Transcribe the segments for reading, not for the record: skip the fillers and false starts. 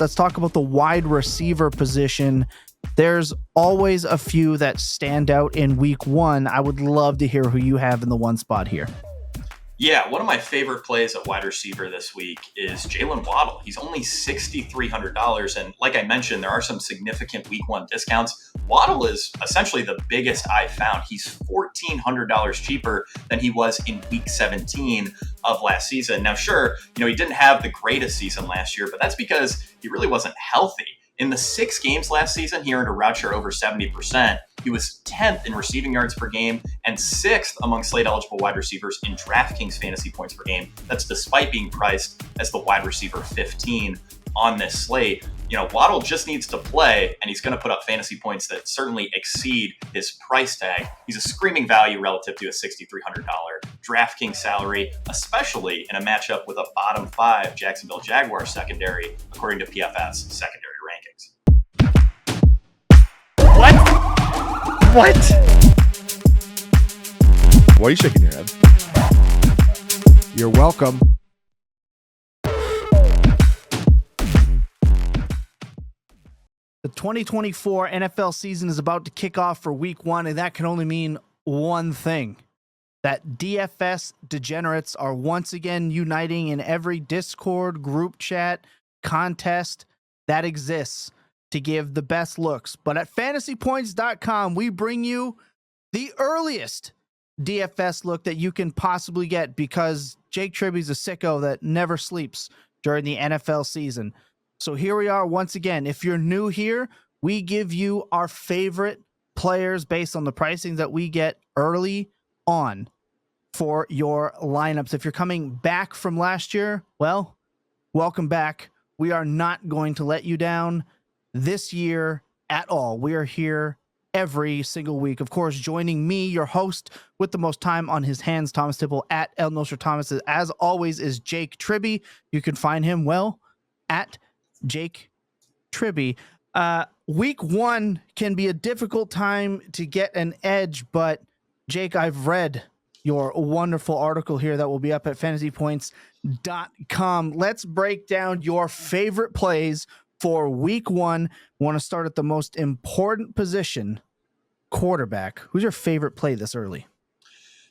Let's talk about the wide receiver position. There's always a few that stand out in week one. I would love to hear who you have in the one spot here. Yeah, one of my favorite plays at wide receiver this week is Jalen Waddle. He's only $6,300. And like I mentioned, there are some significant week one discounts. Waddle is essentially the biggest I've found. He's $1,400 cheaper than he was in week 17 of last season. Now, sure, he didn't have the greatest season last year, but that's because he really wasn't healthy. In the 6 games last season, he earned a route share over 70%. He was 10th in receiving yards per game and 6th among slate-eligible wide receivers in DraftKings fantasy points per game. That's despite being priced as the wide receiver 15 on this slate. Waddle just needs to play, and he's going to put up fantasy points that certainly exceed his price tag. He's a screaming value relative to a $6,300 DraftKings salary, especially in a matchup with a bottom 5 Jacksonville Jaguars secondary, according to PFF's secondary rankings. What? Why are you shaking your head? You're welcome. The 2024 NFL season is about to kick off for week one, and that can only mean one thing. That DFS degenerates are once again uniting in every Discord, group chat, contest that exists to give the best looks. But at FantasyPoints.com, we bring you the earliest DFS look that you can possibly get, because Jake Tribbey's a sicko that never sleeps during the NFL season. So here we are once again. If you're new here, we give you our favorite players based on the pricing that we get early on for your lineups. If you're coming back from last year, well, welcome back. We are not going to let you down this year at all. We are here every single week. Of course, joining me, your host with the most time on his hands, Thomas Tipple at El Nostra Thomas, as always, is Jake Tribbey. You can find him, at Jake Tribbey. Week one can be a difficult time to get an edge, but Jake, I've read your wonderful article here that will be up at FantasyPoints.com. Let's break down your favorite plays for week one. We want to start at the most important position, quarterback. Who's your favorite play this early?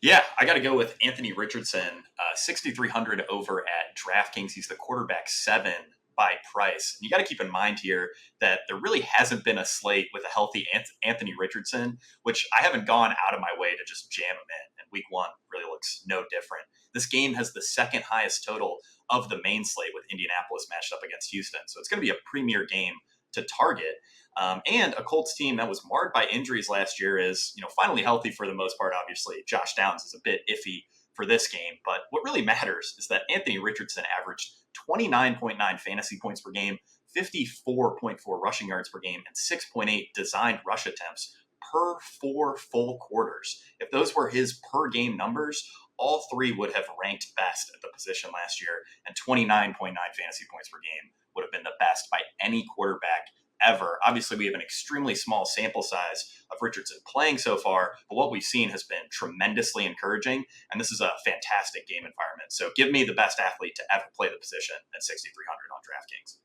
Yeah, I got to go with Anthony Richardson, 6,300 over at DraftKings. He's the quarterback 7 by price. And you got to keep in mind here that there really hasn't been a slate with a healthy Anthony Richardson, which I haven't gone out of my way to just jam him in. And week one really looks no different. This game has the second highest total of the main slate, with Indianapolis matched up against Houston. So it's going to be a premier game to target. And a Colts team that was marred by injuries last year is, finally healthy for the most part. Obviously, Josh Downs is a bit iffy for this game, but what really matters is that Anthony Richardson averaged 29.9 fantasy points per game, 54.4 rushing yards per game, and 6.8 designed rush attempts per 4 full quarters. If those were his per game numbers, all 3 would have ranked best at the position last year, and 29.9 fantasy points per game would have been the best by any quarterback ever. Obviously, we have an extremely small sample size of Richardson playing so far, but what we've seen has been tremendously encouraging, and this is a fantastic game environment. So give me the best athlete to ever play the position at 6,300 on DraftKings.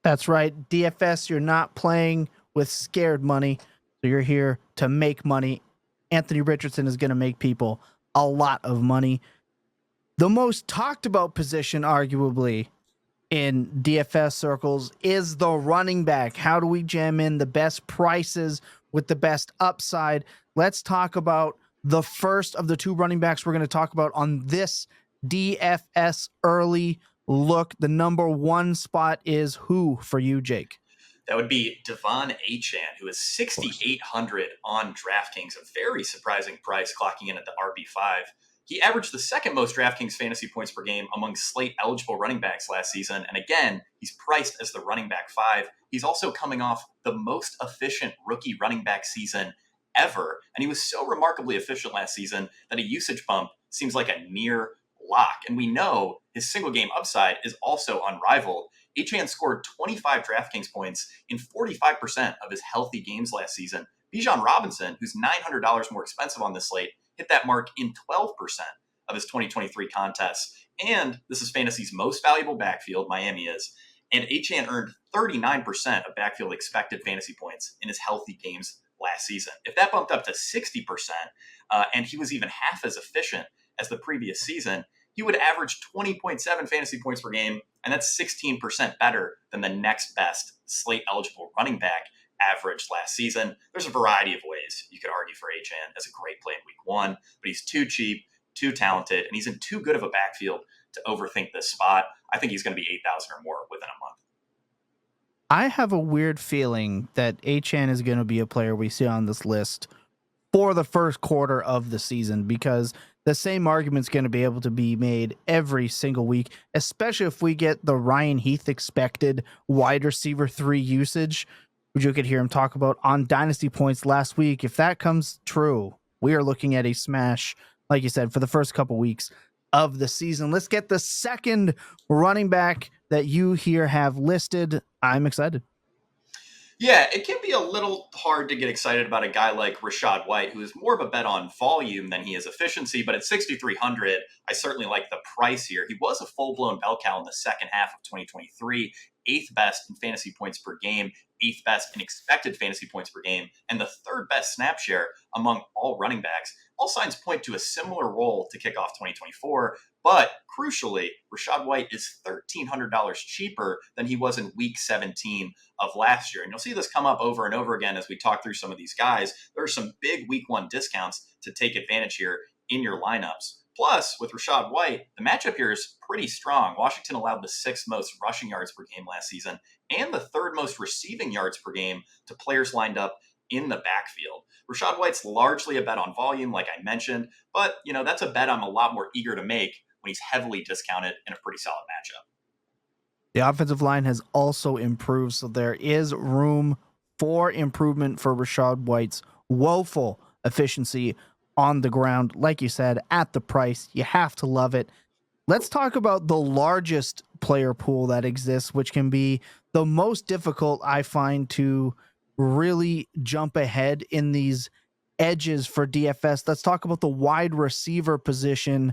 That's right. DFS, you're not playing with scared money, so you're here to make money. Anthony Richardson is going to make people a lot of money. The most talked about position, arguably, in DFS circles is the running back. How do we jam in the best prices with the best upside? Let's talk about the first of the 2 running backs we're going to talk about on this DFS early look. The number 1 spot is who for you, Jake? That would be Devon Achane, who is 6,800 on DraftKings, a very surprising price, clocking in at the RB5. He averaged the second most DraftKings fantasy points per game among slate-eligible running backs last season. And again, he's priced as the running back 5. He's also coming off the most efficient rookie running back season ever. And he was so remarkably efficient last season that a usage bump seems like a near lock. And we know his single game upside is also unrivaled. Achane scored 25 DraftKings points in 45% of his healthy games last season. Bijan Robinson, who's $900 more expensive on this slate, hit that mark in 12% of his 2023 contests. And this is fantasy's most valuable backfield, Miami is. And Achane earned 39% of backfield expected fantasy points in his healthy games last season. If that bumped up to 60%, and he was even half as efficient as the previous season, he would average 20.7 fantasy points per game, and that's 16% better than the next best slate eligible running back average last season. There's a variety of ways you could argue for Achane as a great play in week one, but he's too cheap, too talented, and he's in too good of a backfield to overthink this spot. I think he's going to be 8,000 or more within a month. I have a weird feeling that Achane is going to be a player we see on this list for the first quarter of the season, because the same argument's going to be able to be made every single week, especially if we get the Ryan Heath expected wide receiver 3 usage, which you could hear him talk about on Dynasty Points last week. If that comes true, we are looking at a smash, like you said, for the first couple weeks of the season. Let's get the second running back that you here have listed. I'm excited. Yeah, it can be a little hard to get excited about a guy like Rachaad White, who is more of a bet on volume than he is efficiency. But at 6,300, I certainly like the price here. He was a full-blown bell cow in the second half of 2023, eighth best in fantasy points per game, eighth best in expected fantasy points per game, and the third best snap share among all running backs. All signs point to a similar role to kick off 2024. But crucially, Rachaad White is $1,300 cheaper than he was in week 17 of last year. And you'll see this come up over and over again as we talk through some of these guys. There are some big week one discounts to take advantage here in your lineups. Plus, with Rachaad White, the matchup here is pretty strong. Washington allowed the sixth most rushing yards per game last season and the third most receiving yards per game to players lined up in the backfield. Rachaad White's largely a bet on volume, like I mentioned, but that's a bet I'm a lot more eager to make when he's heavily discounted in a pretty solid matchup. The offensive line has also improved, so there is room for improvement for Rachaad White's woeful efficiency on the ground. Like you said, at the price, you have to love it. Let's talk about the largest player pool that exists, which can be the most difficult, I find, to really jump ahead in these edges for DFS. Let's talk about the wide receiver position.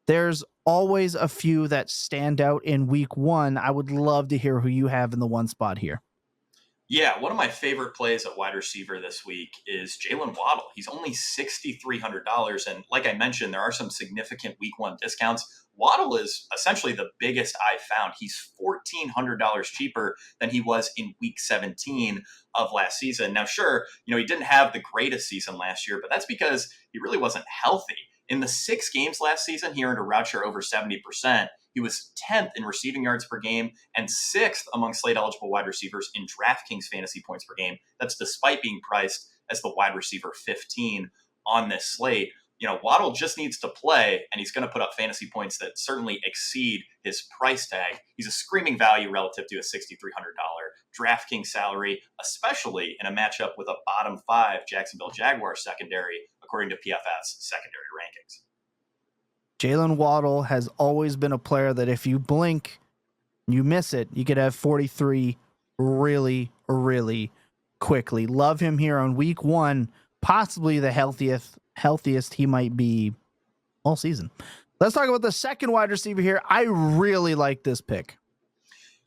There's always a few that stand out in week one. I would love to hear who you have in the one spot here. Yeah, one of my favorite plays at wide receiver this week is Jalen Waddle. He's only $6,300. And like I mentioned, there are some significant week one discounts. Waddle is essentially the biggest I've found. He's $1,400 cheaper than he was in week 17 of last season. Now, sure, he didn't have the greatest season last year, but that's because he really wasn't healthy. In the 6 games last season, he earned a route share over 70%. He was 10th in receiving yards per game and 6th among slate-eligible wide receivers in DraftKings fantasy points per game. That's despite being priced as the wide receiver 15 on this slate. Waddle just needs to play, and he's going to put up fantasy points that certainly exceed his price tag. He's a screaming value relative to a $6,300 DraftKings salary, especially in a matchup with a bottom 5 Jacksonville Jaguars secondary, according to PFF's secondary rankings. Jalen Waddle has always been a player that if you blink, you miss it, you could have 43 really, really quickly. Love him here on week one, possibly the healthiest he might be all season. Let's talk about the second wide receiver here. I really like this pick.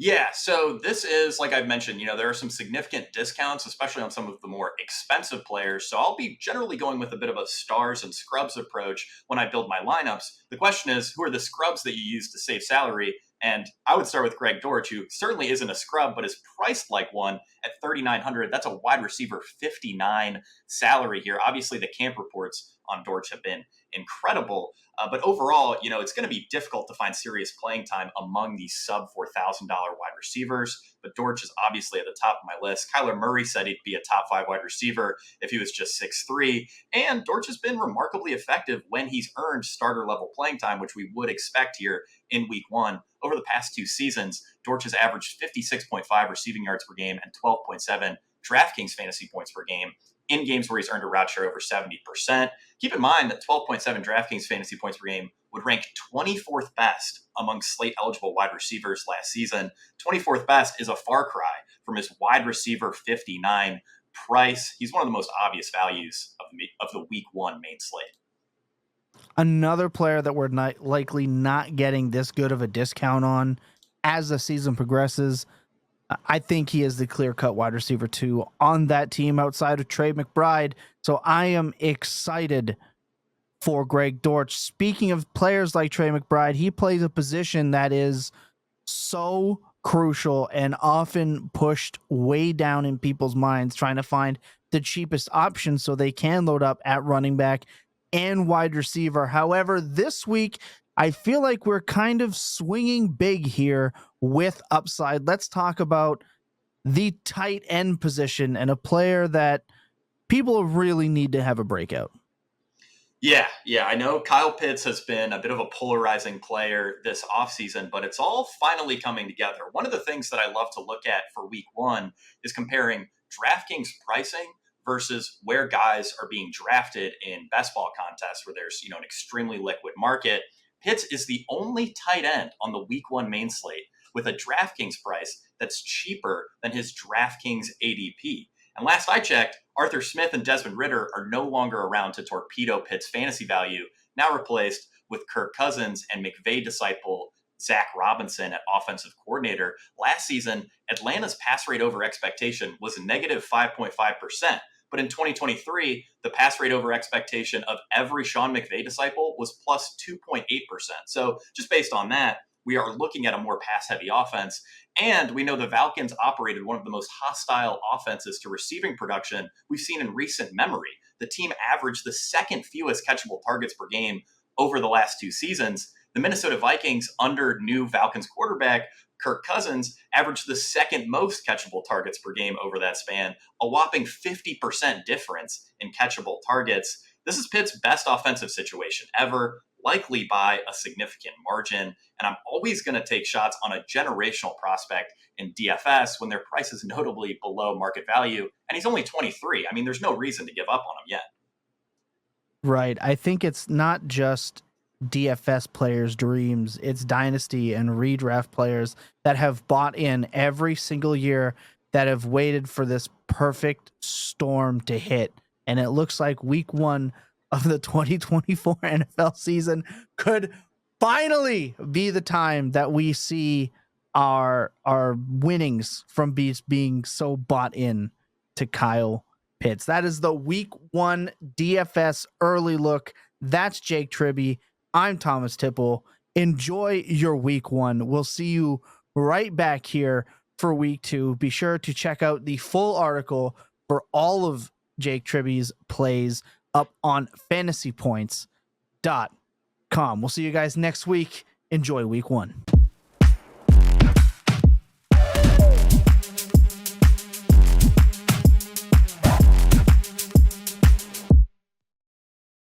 Yeah, so this is, like I've mentioned, there are some significant discounts, especially on some of the more expensive players. So I'll be generally going with a bit of a stars and scrubs approach when I build my lineups. The question is, who are the scrubs that you use to save salary? And I would start with Greg Dortch, who certainly isn't a scrub, but is priced like one at $3,900. That's a wide receiver 59 salary here. Obviously, the camp reports on Dortch have been incredible. But overall, it's going to be difficult to find serious playing time among these sub $4,000 wide receivers. But Dortch is obviously at the top of my list. Kyler Murray said he'd be a top 5 wide receiver if he was just 6'3". And Dortch has been remarkably effective when he's earned starter level playing time, which we would expect here in week one. Over the past 2 seasons, Dortch has averaged 56.5 receiving yards per game and 12.7 DraftKings fantasy points per game in games where he's earned a route share over 70%. Keep in mind that 12.7 DraftKings fantasy points per game would rank 24th best among slate-eligible wide receivers last season. 24th best is a far cry from his wide receiver 59 price. He's one of the most obvious values of the week one main slate. Another player that we're likely not getting this good of a discount on as the season progresses. I think he is the clear-cut wide receiver 2 on that team outside of Trey McBride. So I am excited for Greg Dortch. Speaking of players like Trey McBride, he plays a position that is so crucial and often pushed way down in people's minds, trying to find the cheapest option so they can load up at running back and wide receiver. However, this week, I feel like we're kind of swinging big here with upside. Let's talk about the tight end position and a player that people really need to have a breakout. Yeah, I know Kyle Pitts has been a bit of a polarizing player this offseason, but it's all finally coming together. One of the things that I love to look at for week one is comparing DraftKings pricing versus where guys are being drafted in best ball contests where there's, an extremely liquid market. Pitts is the only tight end on the week one main slate with a DraftKings price that's cheaper than his DraftKings ADP. And last I checked, Arthur Smith and Desmond Ridder are no longer around to torpedo Pitt's fantasy value, now replaced with Kirk Cousins and McVay disciple Zach Robinson at offensive coordinator. Last season, Atlanta's pass rate over expectation was negative 5.5%. But in 2023, the pass rate over expectation of every Sean McVay disciple was plus 2.8%. So just based on that, we are looking at a more pass-heavy offense. And we know the Falcons operated one of the most hostile offenses to receiving production we've seen in recent memory. The team averaged the second fewest catchable targets per game over the last 2 seasons. The Minnesota Vikings, under new Falcons quarterback Kirk Cousins, averaged the second most catchable targets per game over that span, a whopping 50% difference in catchable targets. This is Pitt's best offensive situation ever, likely by a significant margin. And I'm always going to take shots on a generational prospect in DFS when their price is notably below market value. And he's only 23. I mean, there's no reason to give up on him yet. Right. I think it's not just DFS players' dreams, it's dynasty and redraft players that have bought in every single year, that have waited for this perfect storm to hit. And it looks like week one of the 2024 NFL season could finally be the time that we see our winnings from being so bought in to Kyle Pitts. That is the week one DFS early look. That's Jake Tribbey. I'm Thomas Tipple. Enjoy your week one. We'll see you right back here for week two. Be sure to check out the full article for all of Jake Tribbey's plays up on FantasyPoints.com. We'll see you guys next week. Enjoy week one.